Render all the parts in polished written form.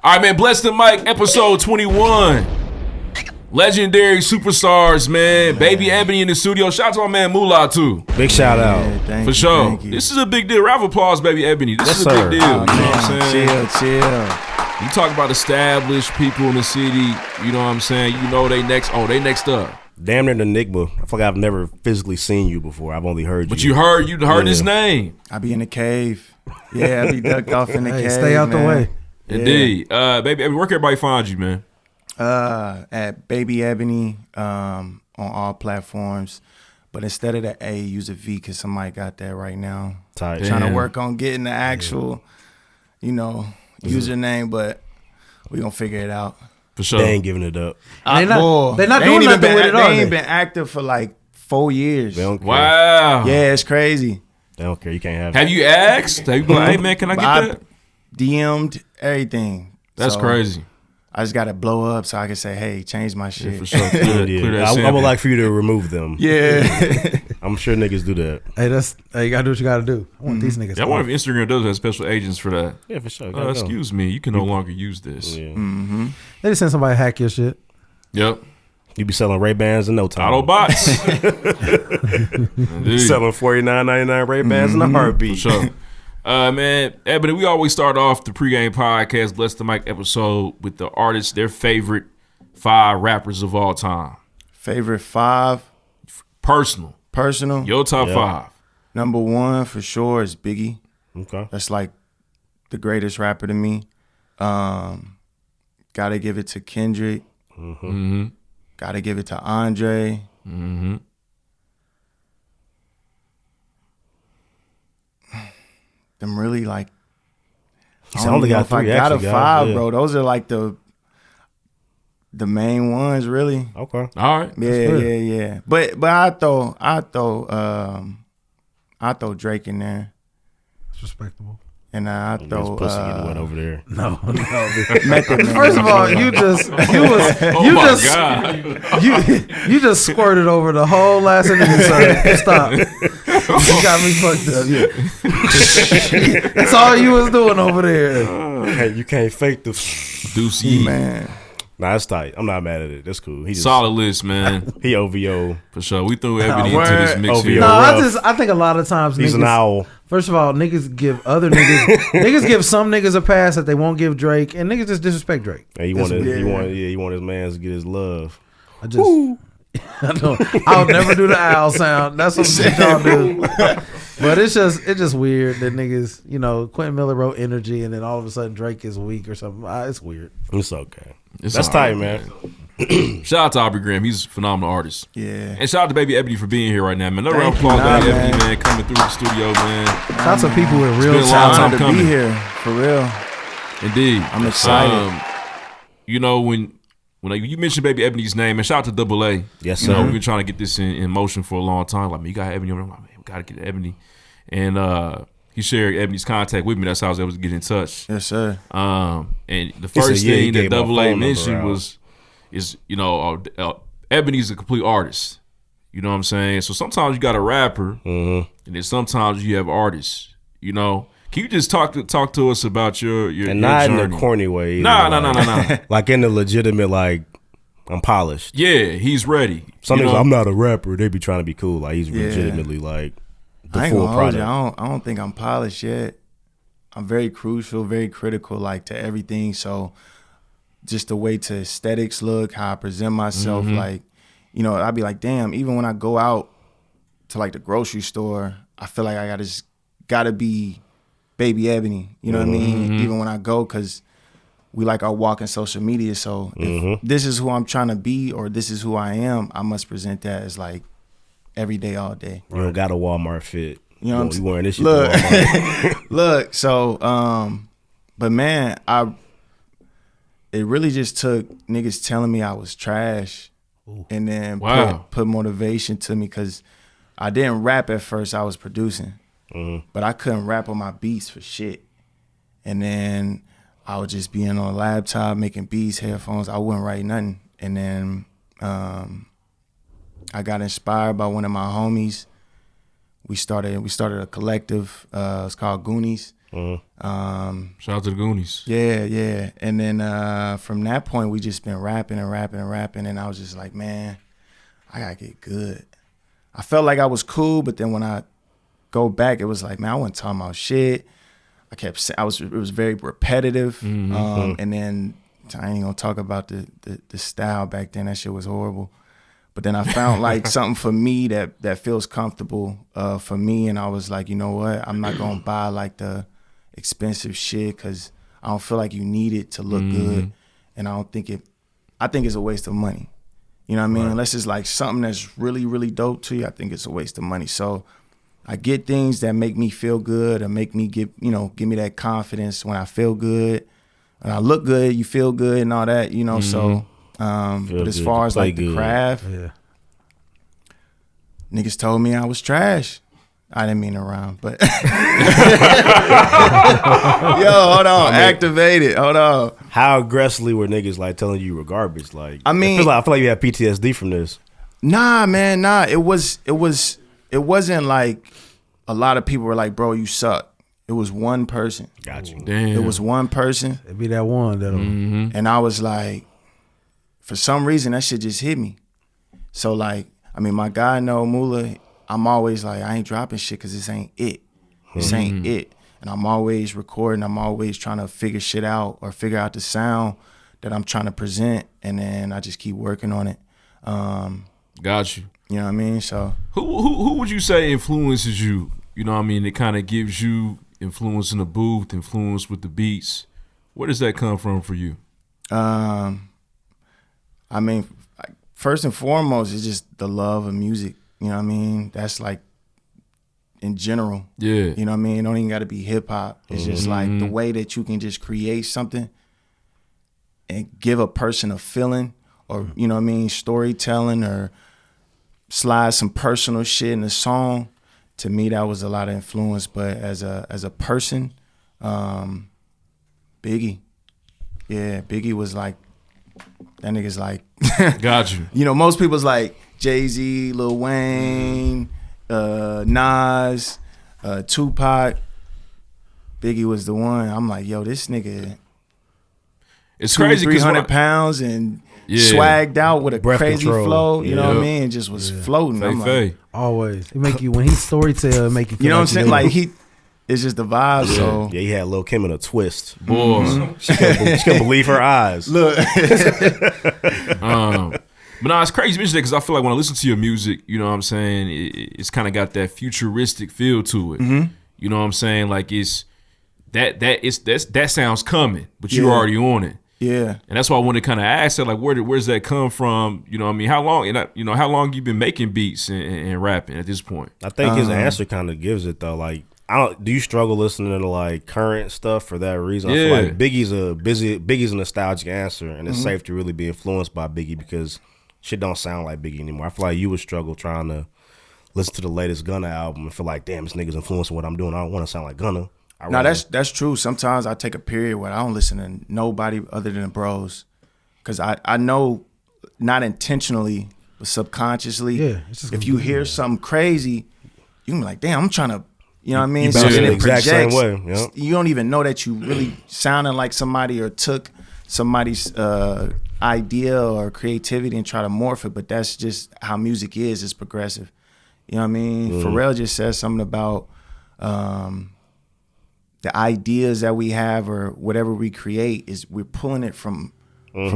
All right, man. Bless the Mic, episode 21. Legendary superstars, man. Baby Ebony in the studio. Shout out to my man Moolah, too. Big shout out. For sure. This is a big deal. Round of applause, Baby Ebony. This is a big deal. You know what I'm saying? Chill. You talk about established people in the city. You know what I'm saying? You know they next. Oh, they next up. Damn near an enigma. I feel like I've never physically seen you before. I've only heard you. But you heard his name. I be in the cave. Yeah, I be ducked off in the cave. Stay out the way. Indeed. Baby Ebony, where can everybody find you, man? At Baby Ebony on all platforms. But instead of the A, use a V because somebody got that right now. Tight. Trying to work on getting the actual, username, but we gonna figure it out. For sure. They ain't giving it up. They're not doing nothing with it, They ain't been active for like 4 years. They don't care. Wow. Yeah, it's crazy. They don't care. You can't have it. Have you asked? Have you been like, hey, man, can I get that? DM'd everything. That's crazy. I just got to blow up so I can say, hey, change my shit. Yeah, for sure. Clear that I would like for you to remove them. Yeah. I'm sure niggas do that. Hey, you got to do what you got to do. I want these niggas. I wonder if Instagram does have special agents for that. Yeah, for sure. Excuse me, you can no longer use this. Yeah. Mm-hmm. They just send somebody to hack your shit. Yep. You be selling Ray-Bans in no time. Autobots. Selling $49.99 Ray-Bans in a heartbeat. For sure. Man, Ebony, we always start off the pregame podcast, Bless the Mic episode with the artists, their favorite 5 rappers of all time. Favorite 5? Personal. Your top 5. Number 1 for sure is Biggie. Okay. That's like the greatest rapper to me. Gotta give it to Kendrick. Mm-hmm. Gotta give it to Andre. Mm-hmm. Them really like. I only got 3. I got a 5, yeah. bro. Those are like the main ones, really. Okay. All right. Yeah. But I throw Drake in there, It's respectable. and I throw pussy getting wet over there. No. Method Man. First of all, you just squirted over the whole last interview, sir. Stop. You got me fucked up. Yeah. That's all you was doing over there. Hey, you can't fake the Deucey. Man. Nah, that's tight. I'm not mad at it. That's cool. He just, Solid list, man. He OVO. For sure. We threw Ebony into this mix OVO. here. No, rough. I think a lot of times He's niggas, an owl. First of all, niggas give other niggas give some niggas a pass that they won't give Drake, and niggas just disrespect Drake. And he want his man to get his love. I just I'll never do the owl sound. That's what y'all do. But it's just weird that niggas, Quentin Miller wrote Energy and then all of a sudden Drake is weak or something. It's weird. It's okay. That's tight, man. Shout out to Aubrey Graham. He's a phenomenal artist. Yeah. And shout out to Baby Ebony for being here right now, man. Another round of applause, Baby Ebony, man, coming through the studio, man. Shout out to people with real been a long talent. time to coming. be here, for real. Indeed. I'm excited. When you mentioned Baby Ebony's name, and shout out to Double A. Yes, You sir. know, we've been trying to get this in motion for a long time. Like, man, you got Ebony. I'm like, man, we got to get Ebony. And he shared Ebony's contact with me. That's how I was able to get in touch. Yes, sir. And the first thing that Double A mentioned is Ebony's a complete artist. You know what I'm saying? So sometimes you got a rapper, and then sometimes you have artists. Can you just talk to us about your and not journey? in a corny way. No. Like in the legitimate, like, I'm polished. Yeah, he's ready. Some niggas, I'm not a rapper. They be trying to be cool. Like, he's legitimately like the I ain't full gonna hold product. you. I don't think I'm polished yet. I'm very crucial, very critical, like, to everything. So just the way to aesthetics look, how I present myself, like, I'd be like, damn, even when I go out to like the grocery store, I feel like I gotta be Baby Ebony. You know what I mean? Even when I go, because we like our walking social media. So if this is who I'm trying to be or this is who I am, I must present that as like every day, all day. You don't got a Walmart fit. You know what I'm saying? You wearing this shit Look, to Walmart. look. So, but man, it really just took niggas telling me I was trash, and then put motivation to me, because I didn't rap at first. I was producing, but I couldn't rap on my beats for shit. And then I would just be on a laptop making beats, headphones. I wouldn't write nothing. And then I got inspired by one of my homies. We started a collective. It's called Goonies. Shout out to the Goonies. Yeah. And then from that point, we just been rapping. And I was just like, man, I gotta get good. I felt like I was cool, but then when I go back, it was like, man, I wasn't talking about shit. I kept saying, it was very repetitive. And then I ain't gonna talk about the style back then. That shit was horrible. But then I found like something for me that feels comfortable for me. And I was like, you know what? I'm not gonna buy like the expensive shit because I don't feel like you need it to look good. And I think it's a waste of money. You know what I mean? Right. Unless it's like something that's really, really dope to you, I think it's a waste of money. So I get things that make me feel good or make me give me that confidence when I feel good. When I look good, you feel good and all that, you know. So but as far as like the craft, niggas told me I was trash. I didn't mean to rhyme, but yo, hold on, activate it. Hold on. How aggressively were niggas like telling you you were garbage? Like, I feel like you have PTSD from this. Nah, man, nah. It wasn't like a lot of people were like, bro, you suck. It was one person. Got you. Damn. It was one person. It'd be that one that'll. And I was like, for some reason, that shit just hit me. So like, I mean, my guy, No Mula, I'm always like, I ain't dropping shit because this ain't it. This ain't it. And I'm always recording. I'm always trying to figure shit out or figure out the sound that I'm trying to present. And then I just keep working on it. Got you. You know what I mean? So who would you say influences you? You know what I mean? It kind of gives you influence in the booth, influence with the beats. Where does that come from for you? I mean, first and foremost, it's just the love of music. You know what I mean? That's like in general. Yeah. You know what I mean? It don't even got to be hip hop. It's just like the way that you can just create something and give a person a feeling or, you know what I mean, storytelling or slide some personal shit in the song. To me, that was a lot of influence. But as a person, Biggie. Yeah, Biggie was like, that nigga's like. Got you. You know, most people's like Jay-Z, Lil Wayne, Nas, Tupac. Biggie was the one. I'm like, yo, this nigga. It's crazy. 300 pounds and swagged out with a breath crazy control. flow. You know what I mean? And just was floating. I'm like, always. It make you, when he storytell, make you feel you know like what I'm saying? Like it's just the vibe. Yeah. So yeah, he had Lil Kim in a twist. Boy. She couldn't believe her eyes. Look. But no, it's crazy because I feel like when I listen to your music, you know what I'm saying, it's kind of got that futuristic feel to it. You know what I'm saying? Like it's that sounds coming, but you're already on it. Yeah. And that's why I want to kind of ask that, like, where's that come from? You know what I mean? How long you been making beats and rapping at this point? I think his answer kind of gives it though. Like, do you struggle listening to like current stuff for that reason? I feel like Biggie's a nostalgic answer, and it's safe to really be influenced by Biggie because shit don't sound like Biggie anymore. I feel like you would struggle trying to listen to the latest Gunna album and feel like, damn, this nigga's influencing what I'm doing. I don't want to sound like Gunna. No, that's true. Sometimes I take a period where I don't listen to nobody other than the bros, because I know, not intentionally but subconsciously, if you hear something crazy, you can be like, damn, I'm trying to, you know what I mean? So the exact same way. Yep. You don't even know that you really sounding like somebody or took somebody's idea or creativity and try to morph it, but that's just how music is. It's progressive. You know what I mean? Pharrell just said something about the ideas that we have or whatever we create is we're pulling it from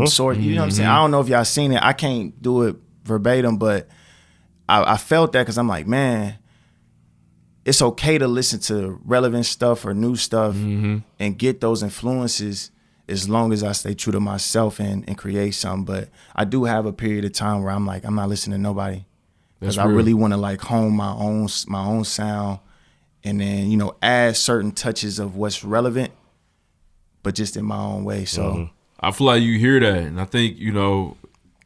source. You know what I'm saying? I don't know if y'all seen it. I can't do it verbatim, but I felt that because I'm like, man, it's okay to listen to relevant stuff or new stuff and get those influences as long as I stay true to myself and create something. But I do have a period of time where I'm like, I'm not listening to nobody because I really want to like hone my own sound. And then, you know, add certain touches of what's relevant, but just in my own way. So I feel like you hear that. And I think, you know,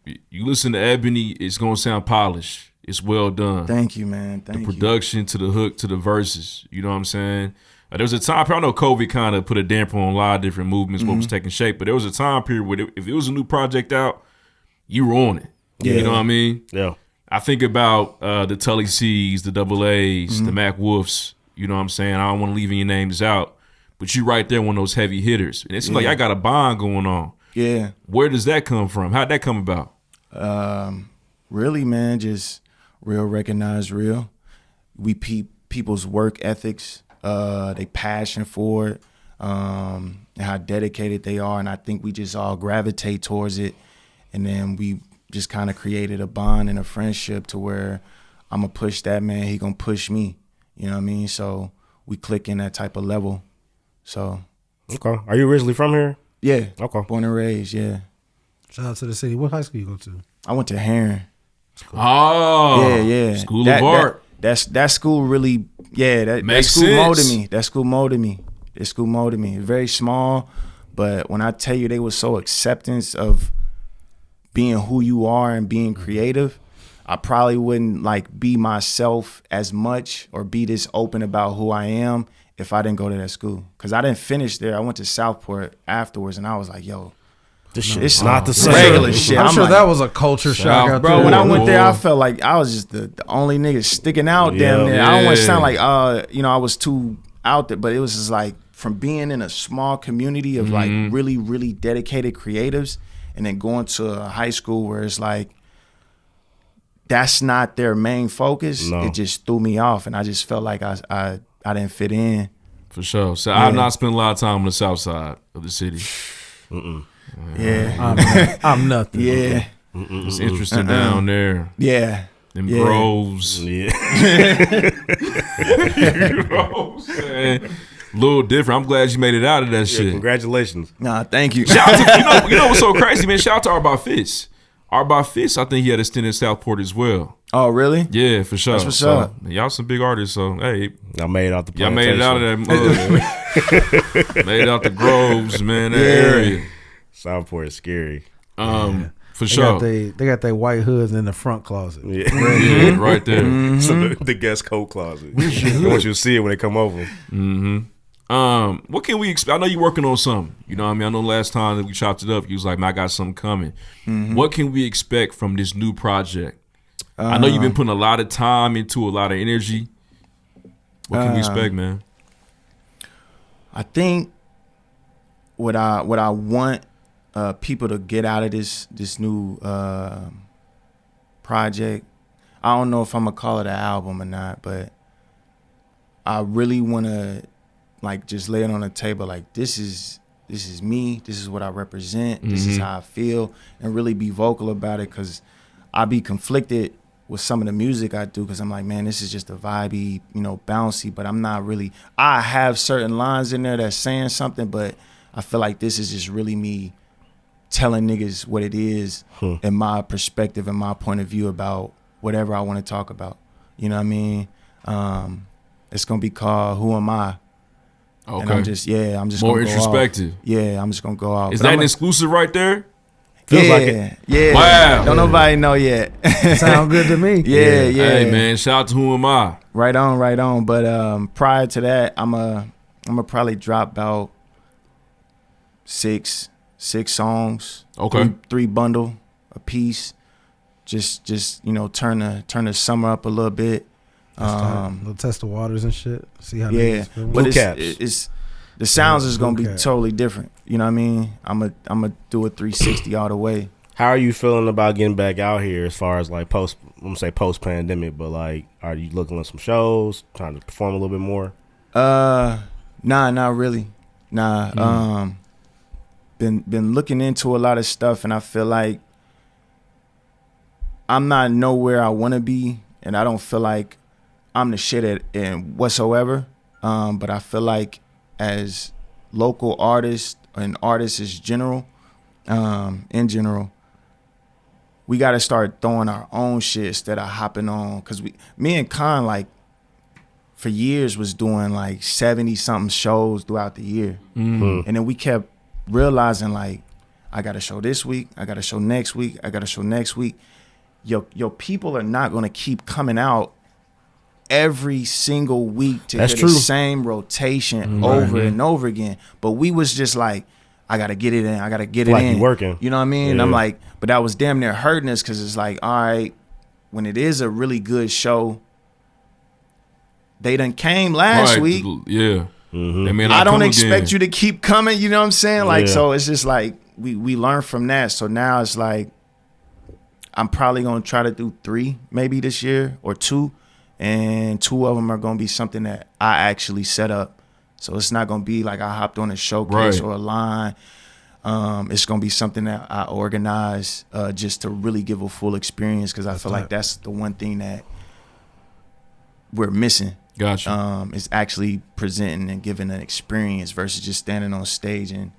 you listen to Ebony, it's going to sound polished. It's well done. Thank you, man. Thank you. The production to the hook to the verses. You know what I'm saying? There was a time period, I know COVID kind of put a damper on a lot of different movements, what was taking shape, but there was a time period where if it was a new project out, you were on it. Yeah. You know what I mean? Yeah. I think about the Tully C's, the Double A's, the Mac Wolfs. You know what I'm saying? I don't want to leave any names out. but you right there one of those heavy hitters. And it seems like I got a bond going on. Yeah. Where does that come from? How'd that come about? Really, man, just real recognize real. We people's work ethics, they passion for it, and how dedicated they are. And I think we just all gravitate towards it. And then we just kind of created a bond and a friendship to where I'm going to push that man, he going to push me. You know what I mean? So we click in that type of level. So. Okay. Are you originally from here? Yeah. Okay. Born and raised, yeah. Shout out to the city. What high school you go to? I went to Heron. Oh. Yeah. School of Art. That school really, that school molded me. That school molded me. It's very small, but when I tell you they were so acceptance of being who you are and being creative, I probably wouldn't like be myself as much or be this open about who I am if I didn't go to that school. Because I didn't finish there. I went to Southport afterwards, and I was like, yo, it's not the same. Regular shit. I'm sure like, that was a culture shock out bro, there. when I went there, I felt like I was just the only nigga sticking out damn near. I don't want to sound like, I was too out there, but it was just like from being in a small community of like really, really dedicated creatives and then going to a high school where it's like, that's not their main focus. No. It just threw me off, and I just felt like I didn't fit in. For sure. So I've not spent a lot of time on the south side of the city. Yeah. I'm nothing. Yeah. It's interesting down there. Yeah. Them groves. Yeah. You know what I'm saying? A little different. I'm glad you made it out of that shit. Congratulations. Nah, thank you. Shout out to, you know what's so crazy, man? Shout out to Arba Fitz. Arba Fitz, I think he had a stint in Southport as well. Oh, really? Yeah, for sure. That's what's up. Y'all some big artists, so hey. Y'all made it out the plantation. Y'all made it out of that mud. Made it out the groves, man, that area. Southport is scary. For sure. They got their white hoods in the front closet. Yeah, right there. So the guest coat closet. I want you to see it when they come over. What can we expect? I know you're working on something. You know what I mean? I know last time that we chopped it up, you was like, man, I got something coming. What can we expect from this new project? I know you've been putting a lot of time into a lot of energy. What can we expect, man? I think what I want people to get out of this new project, I don't know if I'm gonna call it an album or not, but I really want to like just lay it on the table like this is me, this is what I represent, this is how I feel, and really be vocal about it, because I be conflicted with some of the music I do, because I'm like, man, this is just a vibey, bouncy, but I'm not really, I have certain lines in there that's saying something, but I feel like this is just really me telling niggas what it is and my perspective and my point of view about whatever I want to talk about. You know what I mean? It's going to be called Who Am I? Okay. And I'm just more gonna go introspective. Off. Yeah, I'm just going to go off. Is that an exclusive right there? Feels like it. Yeah. Wow. Don't nobody know yet. Sound good to me. Yeah. Hey, man, shout out to Who Am I? Right on. But prior to that, I'm a probably drop about six songs. Okay. Three bundle a piece. Just turn the summer up a little bit. Little test the waters and shit. See how but it's the sounds is gonna be totally different. You know what I mean? I'm a do a 360 all the way. How are you feeling about getting back out here as far as like post pandemic, but like are you looking at some shows, trying to perform a little bit more? Nah, not really. Nah. Been looking into a lot of stuff, and I feel like I'm not nowhere I wanna be, and I don't feel like I'm the shit at and whatsoever. But I feel like as local artists and artists in general, we got to start throwing our own shit instead of hopping on. Because me and Khan, like, for years was doing like 70-something shows throughout the year. And then we kept realizing, like, I got a show this week, I got a show next week, I got a show next week. Yo, people are not going to keep coming out every single week to That's hear true. the same rotation over and over again. But we was just like, I gotta get it in. I gotta get it like in. You working. You know what I mean? Yeah. And I'm like, but that was damn near hurting us, because it's like, all right, when it is a really good show, they done came last week. Yeah. I don't expect you to keep coming. You know what I'm saying? Like, so it's just like we learn from that. So now it's like I'm probably gonna try to do 3 maybe this year or 2, and 2 of them are gonna be something that I actually set up. So it's not gonna be like I hopped on a showcase or a line. It's gonna be something that I organize just to really give a full experience, because I feel like that's the one thing that we're missing. Gotcha. Is actually presenting and giving an experience versus just standing on stage and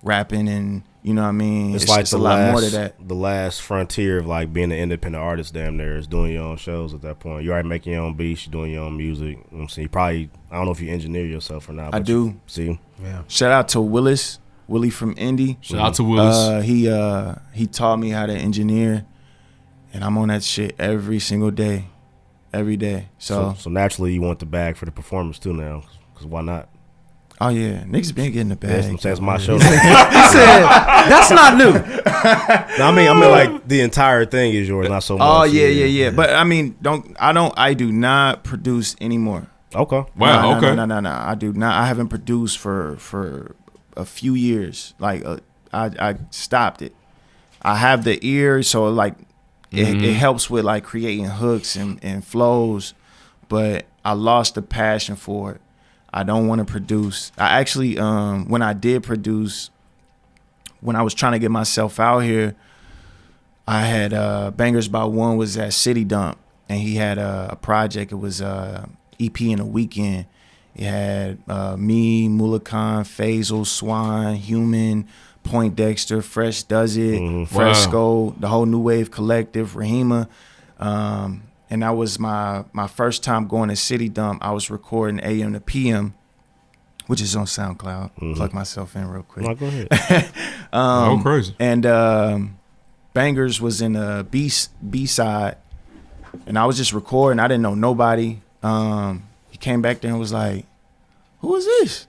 rapping, and you know what I mean. It's like a lot more to that. The last frontier of like being an independent artist, damn near, is doing your own shows. At that point, you're already making your own beats, you're doing your own music. You know what I'm saying? You probably, I don't know if you engineer yourself or not. I do. See, Shout out to Willie from Indy. Shout out to Willis. He taught me how to engineer, and I'm on that shit every single day. Every day. So naturally you want the bag for the performance too now, because why not? Oh yeah, niggas been getting the bag. That's my show. He said that's not new. No, I mean like the entire thing is yours, not so much. Oh yeah. But I mean, I do not produce anymore. Okay. Wow. Okay. No. I do not. I haven't produced for a few years. Like I stopped it. I have the ear, so like. It helps with like creating hooks and flows, but I lost the passion for it. I don't want to produce. I actually, when I did produce, when I was trying to get myself out here, I had Bangers by One was at City Dump, and he had a project. It was EP in a weekend. It had me, Mulakan, Faisal, Swan, Human, Point Dexter, Fresh Does It, Fresco, the whole New Wave Collective, Rahima. And that was my first time going to City Dump. I was recording AM to PM, which is on SoundCloud. Plug myself in real quick. No, go ahead. Crazy. And Bangers was in the B-side, and I was just recording. I didn't know nobody. He came back there and was like, "Who is this?"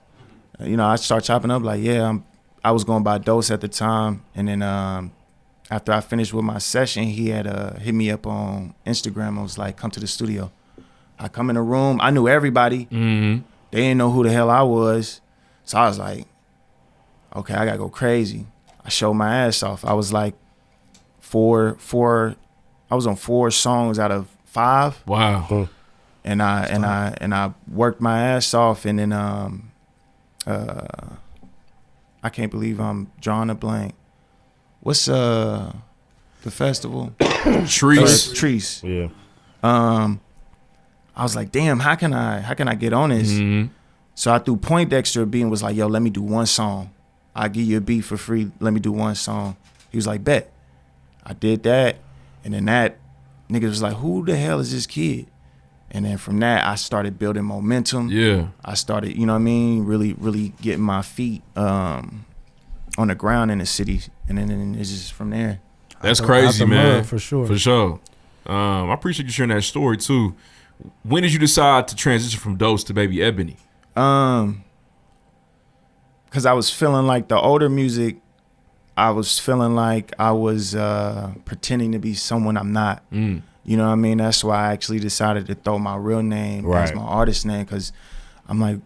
You know, I start chopping up like, "Yeah, I was going by Dose at the time." And then after I finished with my session, he had hit me up on Instagram and was like, "Come to the studio." I come in the room. I knew everybody. They didn't know who the hell I was. So I was like, okay, I got to go crazy. I showed my ass off. I was like I was on 4 songs out of 5. Wow. And I worked my ass off, and then I can't believe I'm drawing a blank. What's the festival? Trees. Yeah. I was like, damn, how can I get on this? So I threw Point Dexter a beat and was like, yo, let me do 1 song. I'll give you a beat for free. Let me do 1 song. He was like, bet. I did that. And then that nigga was like, who the hell is this kid? And then from that, I started building momentum. Yeah. I started, you know what I mean, really, really getting my feet on the ground in the city. And then it's just from there. That's crazy, man. For sure. For sure. I appreciate you sharing that story, too. When did you decide to transition from Dose to Baby Ebony? Because I was feeling like the older music, I was feeling like I was pretending to be someone I'm not. You know what I mean? That's why I actually decided to throw my real name as my artist name, because I'm like,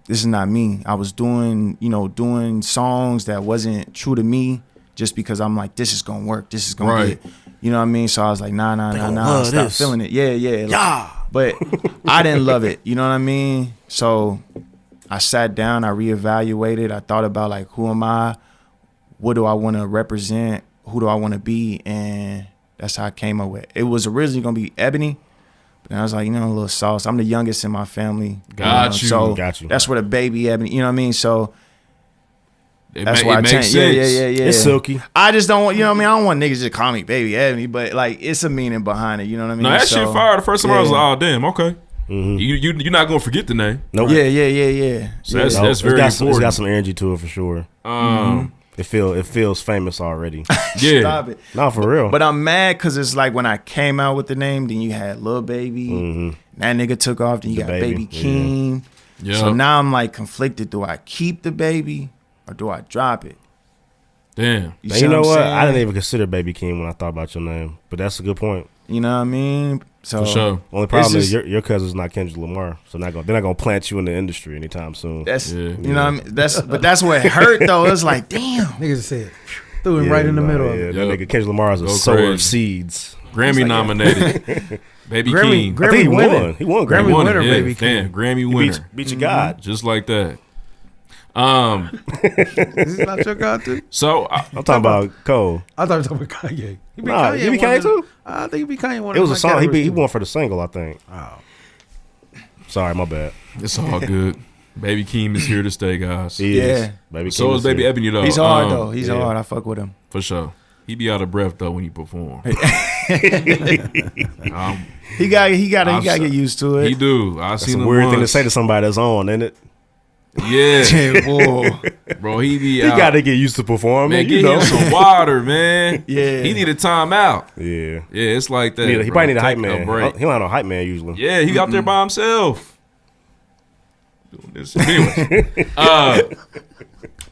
this is not me. I was doing songs that wasn't true to me just because I'm like, this is gonna work. This is gonna get, you know what I mean? So I was like, nah, stop feeling it. Yeah. But I didn't love it. You know what I mean? So I sat down, I reevaluated. I thought about like, who am I? What do I want to represent? Who do I want to be? And that's how I came up with it. It was originally going to be Ebony, but I was like, a little sauce. I'm the youngest in my family. Got you. So that's where the baby Ebony, you know what I mean? So that's why I changed. Yeah. It's silky. I just don't want, I don't want niggas to call me baby Ebony, but like, it's a meaning behind it. You know what I mean? No, that shit fire. The first time I was like, oh, damn, okay. You're not going to forget the name. Nope. Yeah. So that's very important. It's got some energy to it for sure. It feels famous already. Yeah. Stop it. No, for real. But I'm mad because it's like when I came out with the name, then you had Lil Baby. That nigga took off. Then you got Baby King. Yeah. So now I'm like conflicted. Do I keep the baby or do I drop it? Damn. You know what? I didn't even consider Baby King when I thought about your name, but that's a good point. You know what I mean? So For sure. Only problem is your cousin's not Kendrick Lamar, so they're not gonna plant you in the industry anytime soon. That's you know what I mean. That's what hurt though. It's like damn, niggas said threw him right in the middle of it. That nigga Kendrick Lamar is a sower of seeds. Grammy nominated, Baby King. I think he won. He won Grammy winner, yeah, Baby King. Grammy winner. Beat your God, just like that. Is this not your God too? So I'm talking about Cole. I thought you were talking about Kanye. He beat Nah, he beat Kanye too? I think he beat Kanye one. It was a song. He won for the single, I think. Oh, sorry, my bad. it's all good. Baby Keem is here to stay, guys. He is. Baby So King is Baby here. Ebony though. he's hard though. He's hard. I fuck with him for sure. He be out of breath though when he perform. He got to get used to it. He do. I That's seen a him weird once. thing to say to somebody that's on, isn't it? Yeah, Whoa. bro. He be. He out. got to get used to performing. Man, you get know. him some water, man. Yeah. He need a timeout. Yeah. Yeah, it's like that. He bro. probably need a hype Take man. break. He don't have no hype man usually. Yeah, he out there by himself. Doing this. Anyway,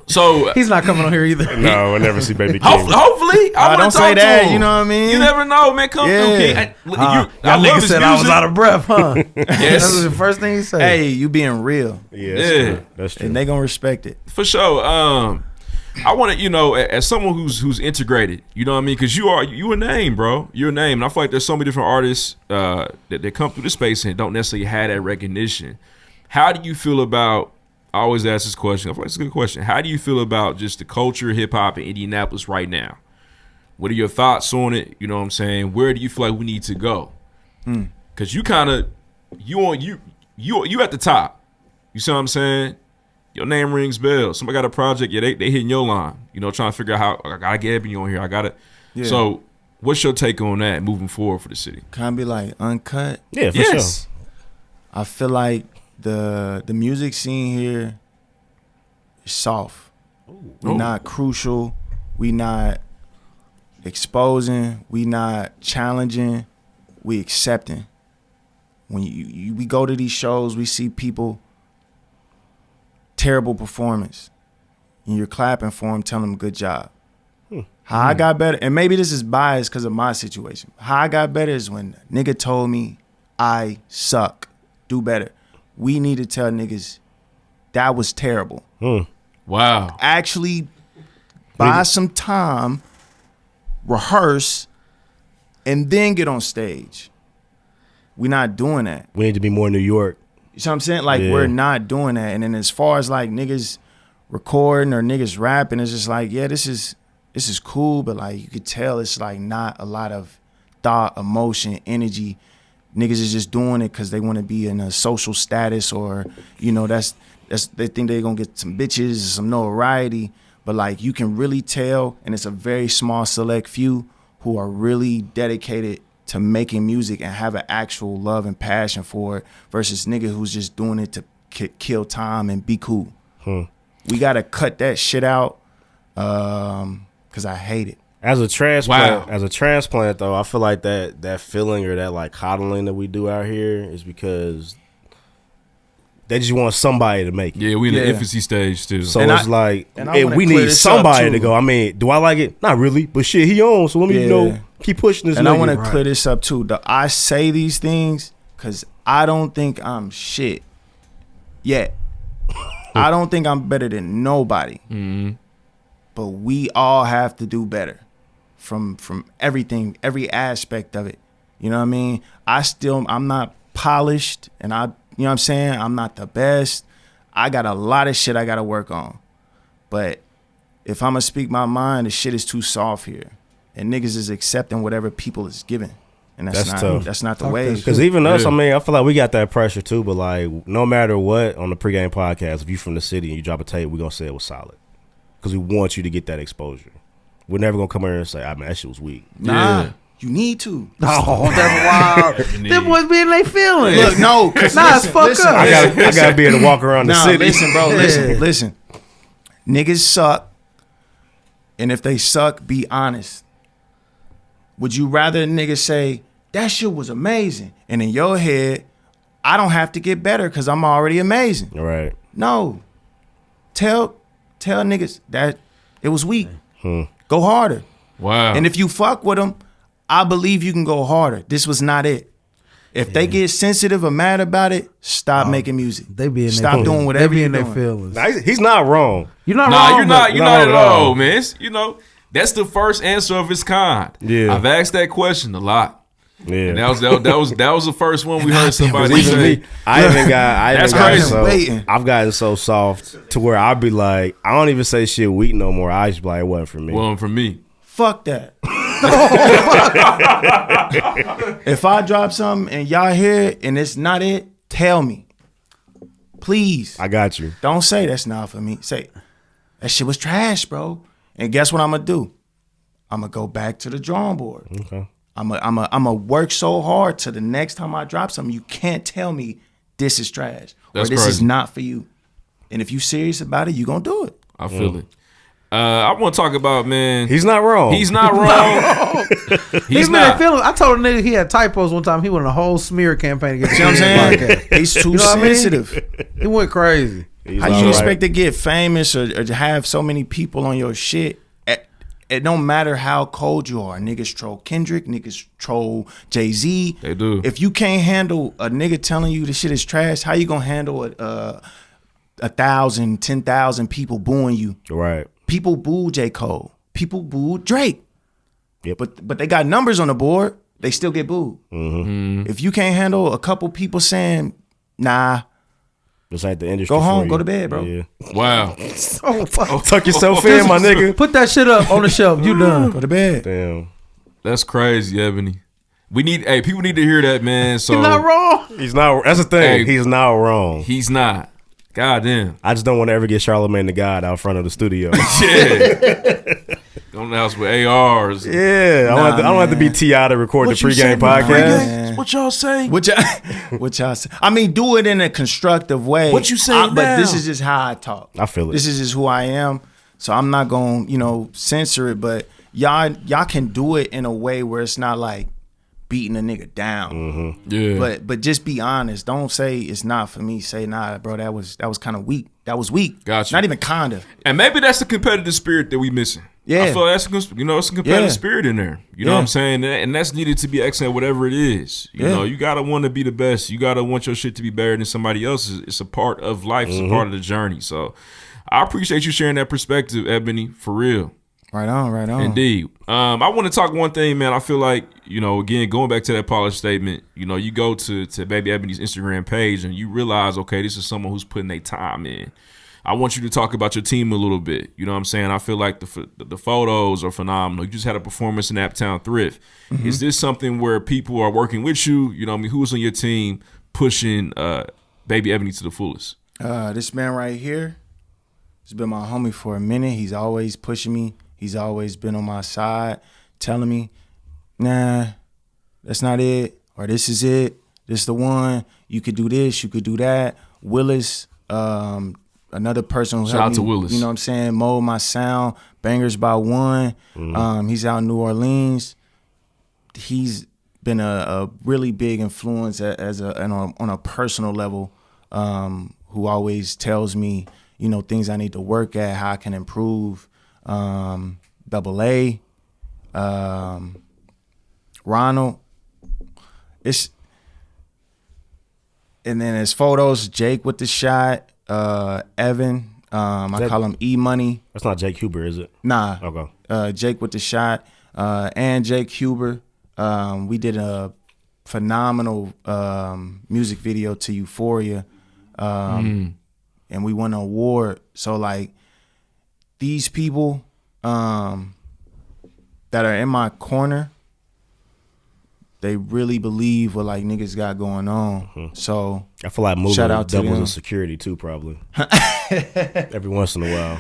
so he's not coming on here either. No, I never see Baby King. hopefully, I don't want to say talk that. to him. You know what I mean? You never know, man. Come through, King. I Y'all love niggas his said I was music. out of breath, huh? Yes. That's the first thing he said. Hey, you being real, Yeah, Yeah. that's true. and they gonna respect it. For sure. I want to, as someone who's integrated, you know what I mean? Because you a name, bro. You're a name, and I feel like there's so many different artists that come through the space and don't necessarily have that recognition. How do you feel about? I always ask this question. I feel like it's a good question. How do you feel about just the culture of hip hop in Indianapolis right now? What are your thoughts on it? You know what I'm saying? Where do you feel like we need to go? Because you kind of you at the top. You see what I'm saying? Your name rings bells. Somebody got a project, yeah, they hitting your line. You know, trying to figure out how I gotta get Ebony on here. I gotta. Yeah. So, what's your take on that moving forward for the city? Can I be like uncut? Yeah, for sure. I feel like the music scene here is soft. We're not crucial. We not exposing. We not challenging. We accepting. When we go to these shows, we see people. Terrible performance, and you're clapping for him, telling him good job. How I got better, and maybe this is biased because of my situation. How I got better is when a nigga told me I suck, do better. We need to tell niggas that was terrible. Wow. Actually, buy some time, rehearse, and then get on stage. We're not doing that. We need to be more New York. You know what I'm saying? Like, we're not doing that. And then as far as, like, niggas recording or niggas rapping, it's just like, yeah, this is cool, but, like, you could tell it's, like, not a lot of thought, emotion, energy. Niggas is just doing it because they want to be in a social status or, you know, that's they think they're going to get some bitches, some notoriety. But, like, you can really tell, and it's a very small select few who are really dedicated to making music and have an actual love and passion for it versus nigga who's just doing it to kill time and be cool. We got to cut that shit out because I hate it. As a transplant, though, I feel like that feeling or that like coddling that we do out here is because they just want somebody to make it. Yeah, we in the infancy stage too. So it's we need somebody to go. I mean, do I like it? Not really, but shit, he on. So let me keep pushing this. And I want to clear this up too. I say these things because I don't think I'm shit yet. I don't think I'm better than nobody. But we all have to do better from everything, every aspect of it. You know what I mean? I'm not polished, and you know what I'm saying? I'm not the best. I got a lot of shit I got to work on. But if I'm going to speak my mind, the shit is too soft here. And niggas is accepting whatever people is giving. And that's tough. That's not the way. Because even us, I mean, I feel like we got that pressure too. But like, no matter what, on the pregame podcast, if you from the city and you drop a tape, we're going to say it was solid. Because we want you to get that exposure. We're never going to come here and say, that shit was weak. Nah. You need to. Oh, that's wild. Them boys being they feelings. Look, no, it's fucked up. I gotta be able to walk around the city. Listen, bro, listen. Niggas suck, and if they suck, be honest. Would you rather a nigga say, that shit was amazing, and in your head, I don't have to get better because I'm already amazing? Right. No. Tell niggas that it was weak. Go harder. Wow. And if you fuck with them, I believe you can go harder. This was not it. If they get sensitive or mad about it, stop making music. They be in stop doing whatever you're doing. Their feelings. Nah, he's not wrong. You're not Nah, wrong. you're not at all, man. It's, that's the first answer of its kind. Yeah. I've asked that question a lot. Yeah, and that was the first one we heard somebody say. Me, I've gotten so soft to where I'd be like, I don't even say shit weak no more. I just be like, it wasn't for me. Wasn't for me. Fuck that. If I drop something and y'all hear it and it's not it, tell me. Please. I got you. Don't say that's not for me. Say, that shit was trash, bro. And guess what I'm going to do? I'm going to go back to the drawing board. Okay. I'm a work so hard to the next time I drop something, you can't tell me this is trash or this is not for you. And if you serious about it, you gonna do it. I feel it. I want to talk about, man. He's not wrong. He's not wrong. He's not. I told a nigga he had typos one time. He went on a whole smear campaign against you know what I'm saying? He's too sensitive. He went crazy. How you expect to get famous or to have so many people on your shit? It don't matter how cold you are. Niggas troll Kendrick. Niggas troll Jay-Z. They do. If you can't handle a nigga telling you this shit is trash, how you gonna handle 1,000, 10,000 people booing you? Right. People boo J. Cole. People boo Drake. Yep. But they got numbers on the board. They still get booed. Mm-hmm. If you can't handle a couple people saying, nah, it's like the industry. Go home, go to bed, bro. Yeah. Wow. Tuck yourself in, my nigga. Put that shit up on the shelf. You done. Go to bed. Damn. That's crazy, Ebony. People need to hear that, man. So he's not wrong. He's not. That's the thing. He's not wrong. He's not. God damn. I just don't want to ever get Charlamagne the God out front of the studio. Yeah. Don't house with ARs. Yeah. I don't have to be T.I. to record the pregame podcast. What y'all say? What y'all say? I mean, do it in a constructive way. What you saying But this is just how I talk. I feel it. This is just who I am. So I'm not going to, censor it. But y'all can do it in a way where it's not like beating a nigga down. Mm-hmm. Yeah. But just be honest. Don't say it's not for me. Say, nah, bro, that was kind of weak. That was weak. Gotcha. Not even kinda. And maybe that's the competitive spirit that we missing. Yeah. I feel that's it's a competitive spirit in there. You know what I'm saying? And that's needed to be excellent, whatever it is. You know, you gotta want to be the best. You gotta want your shit to be better than somebody else's. It's a part of life. It's a part of the journey. So I appreciate you sharing that perspective, Ebony, for real. Right on. Indeed. I want to talk one thing, man. I feel like, again, going back to that polished statement, you go to Baby Ebony's Instagram page and you realize, okay, this is someone who's putting their time in. I want you to talk about your team a little bit. You know what I'm saying? I feel like the photos are phenomenal. You just had a performance in Uptown Thrift. Mm-hmm. Is this something where people are working with you? You know what I mean? Who's on your team pushing Baby Ebony to the fullest? This man right here has been my homie for a minute. He's always pushing me. He's always been on my side, telling me, nah, that's not it, or this is it. This is the one. You could do this. You could do that. Willis, another person who helped me, to Willis. You know what I'm saying, mold my sound. Bangers by One. Mm-hmm. He's out in New Orleans. He's been a really big influence on a personal level, who always tells me, things I need to work at, how I can improve. Double A, Ronald. And then his photos, Jake with the shot, Evan. I call him E-Money. That's not Jake Huber, is it? Nah. Okay. Jake with the shot, and Jake Huber. We did a phenomenal music video to Euphoria, and we won an award. So like, these people that are in my corner, they really believe what like niggas got going on. Mm-hmm. So I feel like moving shout out to doubles them. of security too, probably. Every once in a while.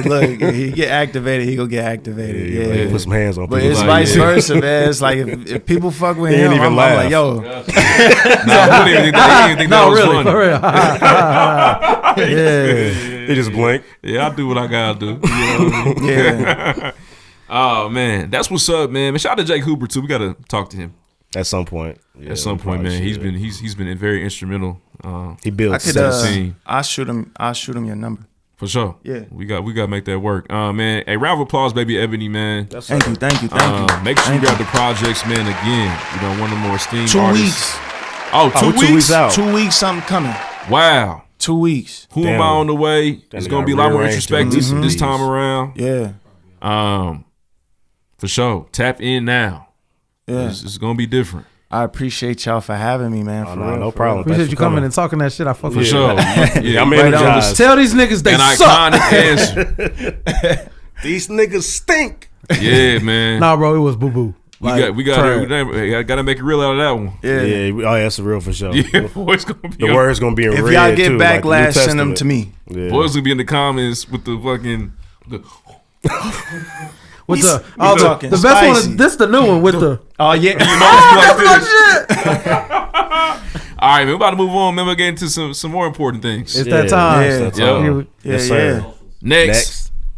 Look, he get activated, he go get activated. Yeah. Put some hands on people. But it's vice versa, man. It's like if people fuck with him, I'm like, yo. No, he didn't think that was really, funny. for real. Yeah. He just blink. Yeah, I do what I gotta do. You know what I mean? Yeah. Oh man, that's what's up, man. Shout out to Jake Hooper too. We gotta talk to him at some point. Yeah, at some point, man. should. He's been very instrumental. He built I could. I shoot him your number. For sure. Yeah. We got to make that work. Man, a round of applause, baby Ebony, man. Thank you. Make sure you grab the projects, man, again. You know, one of the more esteemed 2 artists. weeks. Oh, 2 weeks? 2 weeks out. 2 weeks, something coming. Wow. 2 weeks. Who Am I on the way? It's going to be a lot more introspective this time around. Yeah. For sure. Tap in now. Yeah. It's going to be different. I appreciate y'all for having me, man. No problem. Appreciate you coming and talking that shit. I fuck with you. For sure. Yeah, I'm energized. Tell these niggas they suck. Answer. These niggas stink. Yeah, man. Nah, bro, it was boo boo. We gotta make it real out of that one. Yeah. Oh, that's real for sure. Yeah, boys gonna be the word's gonna be in red. If y'all get backlash, like send them to me. Yeah. Boys gonna be in the comments with the fucking with the best spicy. one is this the new one with the oh yeah. All right, man, we're about to move on. Man, we're getting into some more important things. It's that time. Yeah. Yes, sir. Next.